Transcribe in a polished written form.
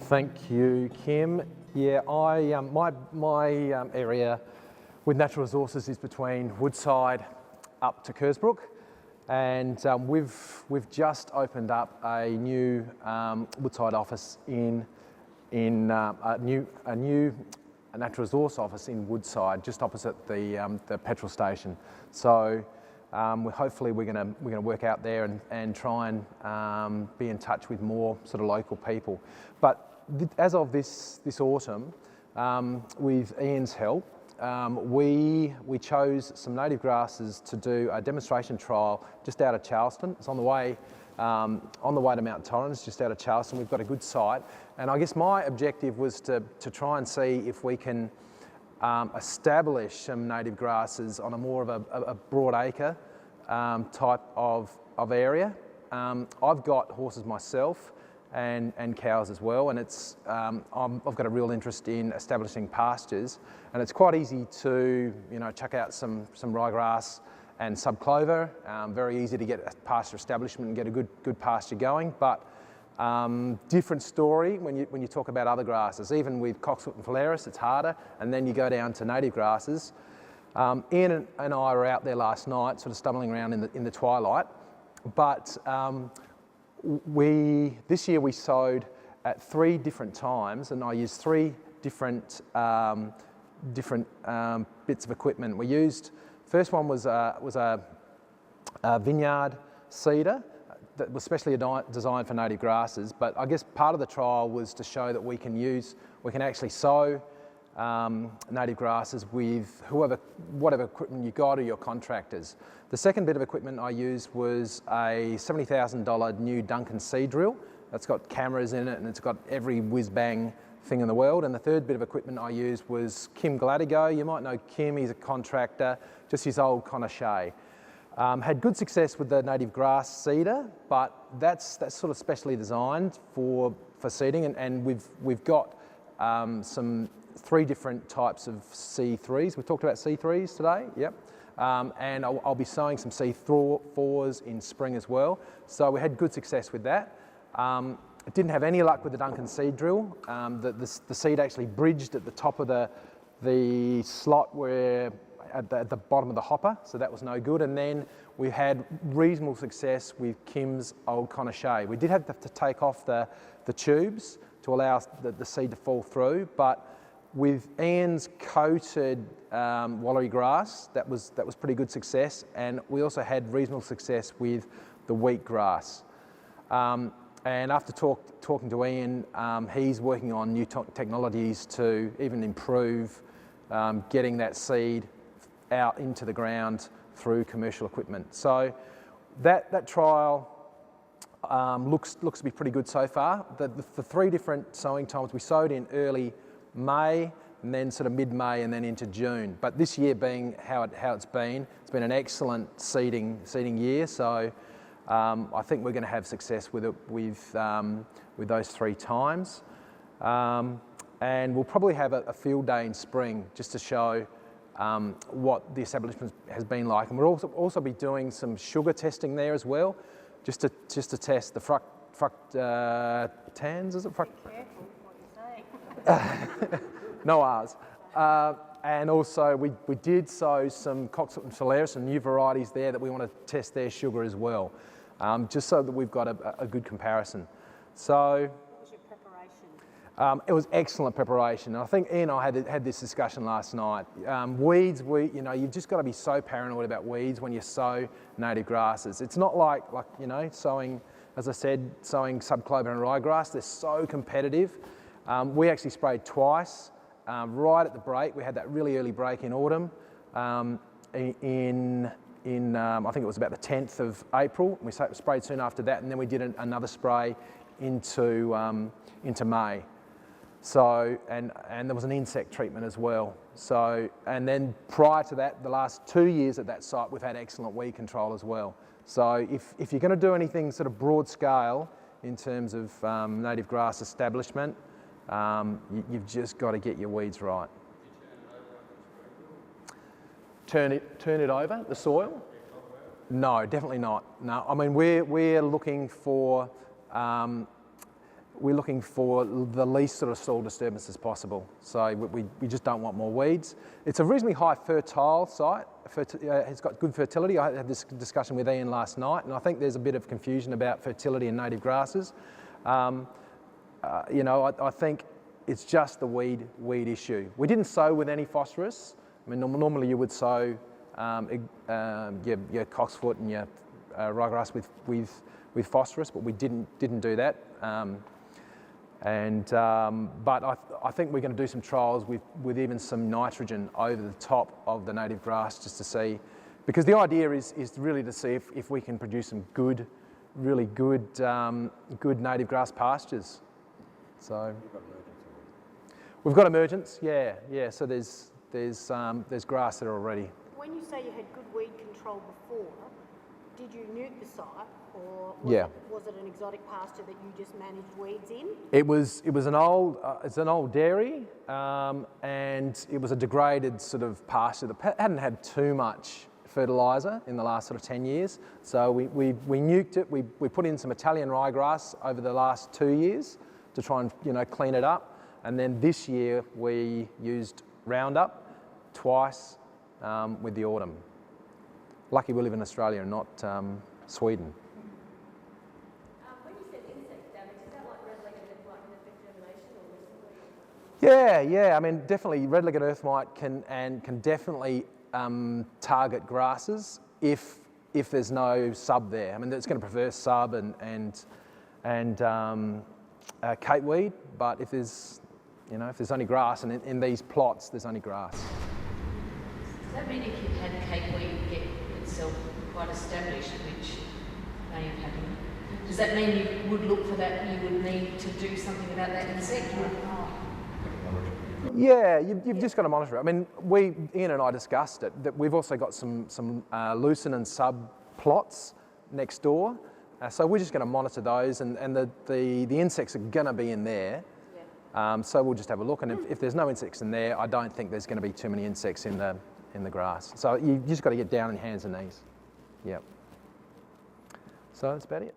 Thank you, Kim. Yeah, my area with natural resources is between Woodside up to Kersbrook, and we've just opened up a new Woodside office in a new natural resource office in Woodside, just opposite the petrol station. So hopefully we're going to work out there and try and be in touch with more sort of local people. But as of this autumn, with Ian's help, we chose some native grasses to do a demonstration trial just out of Charleston. It's on the way to Mount Torrens, just out of Charleston. We've got a good site, and I guess my objective was to try and see if we can establish some native grasses on a more of a broad acre type of area. I've got horses myself and cows as well, and I've got a real interest in establishing pastures, and it's quite easy to chuck out some ryegrass and subclover. Very easy to get a pasture establishment and get a good pasture going, but different story when you talk about other grasses. Even with cocksfoot and phalaris, it's harder, and then you go down to native grasses. Ian and I were out there last night, sort of stumbling around in the twilight, but this year we sowed at 3 different times, and I used 3 different bits of equipment. We used, first one was a vineyard seeder that was specially designed for native grasses, but I guess part of the trial was to show that we can actually sow native grasses with whatever equipment you got or your contractors. The second bit of equipment I used was a $70,000 new Duncan seed drill that's got cameras in it and it's got every whiz-bang thing in the world. And the third bit of equipment I used was Kim Gladigo. You might know Kim, he's a contractor, just his old Conochet. Had good success with the native grass seeder, but that's sort of specially designed for seeding, and we've got some 3 different types of C3s. We've talked about C3s today, yep. And I'll be sowing some C4s in spring as well. So we had good success with that. Didn't have any luck with the Duncan seed drill. The seed actually bridged at the top of the slot where at the bottom of the hopper, so that was no good. And then we had reasonable success with Kim's old Conochet. We did have to take off the tubes to allow the seed to fall through, but with Ian's coated wallery grass, that was pretty good success, and we also had reasonable success with the wheat grass. And after talking to Ian, he's working on new technologies to even improve getting that seed out into the ground through commercial equipment. So that trial looks to be pretty good so far. The 3 different sowing times, we sowed in early May, and then sort of mid-May, and then into June. But this year being how it's been an excellent seeding year. So I think we're going to have success with it with those 3 times, and we'll probably have a field day in spring just to show what the establishment has been like, and we'll also be doing some sugar testing there as well, just to test the fructans. Is it fruct? Be careful what you say. No R's. And also we did sow some cocksfoot and phalaris, some new varieties there that we want to test their sugar as well, just so that we've got a good comparison. So What was your preparation? it was excellent preparation. And I think Ian and I had this discussion last night. Weeds, you've just got to be so paranoid about weeds when you sow native grasses. It's not like sowing, as I said, sowing subclover and ryegrass. They're so competitive. We actually sprayed twice. Right at the break, we had that really early break in autumn. I think it was about the 10th of April. We sprayed soon after that, and then we did another spray into May. So and there was an insect treatment as well. So, and then prior to that, the last 2 years at that site, we've had excellent weed control as well. So if you're going to do anything sort of broad scale in terms of native grass establishment, you've just got to get your weeds right. Turn it over, the soil? No, definitely not. No, I mean we're looking for we're looking for the least sort of soil disturbance as possible. So we just don't want more weeds. It's a reasonably high fertile site. It's got good fertility. I had this discussion with Ian last night, and I think there's a bit of confusion about fertility in native grasses. You know, I think it's just the weed issue. We didn't sow with any phosphorus. I mean, normally you would sow your cocksfoot and your ryegrass with phosphorus, but we didn't do that. But I think we're going to do some trials with even some nitrogen over the top of the native grass just to see, because the idea is really to see if we can produce some good, really good, good native grass pastures. So we've got emergence, yeah. So there's grass there already. When you say you had good weed control before, did you nuke the site, or was it an exotic pasture that you just managed weeds in? It was an old dairy, and it was a degraded sort of pasture that hadn't had too much fertiliser in the last sort of 10 years. So we nuked it. We put in some Italian ryegrass over the last 2 years to try and clean it up, and then this year we used Roundup twice with the autumn. Lucky we live in Australia and not Sweden. When you said insect damage, is that like red-legged earthmite can affect germination or Yeah. I mean, definitely red-legged earthmite can definitely target grasses if there's no sub there. I mean, it's going to prefer sub and capeweed, but if there's only grass, and in these plots there's only grass. Does that mean if you've had capeweed get itself quite established, which may have happened, does that mean you would look for that, you would need to do something about that insect? Yeah, you've just got to monitor it. I mean, Ian and I discussed it, that we've also got some lucerne and sub plots next door. So we're just going to monitor those, and the insects are going to be in there. So we'll just have a look, and if there's no insects in there, I don't think there's going to be too many insects in the grass. So you just got to get down on your hands and knees. Yep. So that's about it.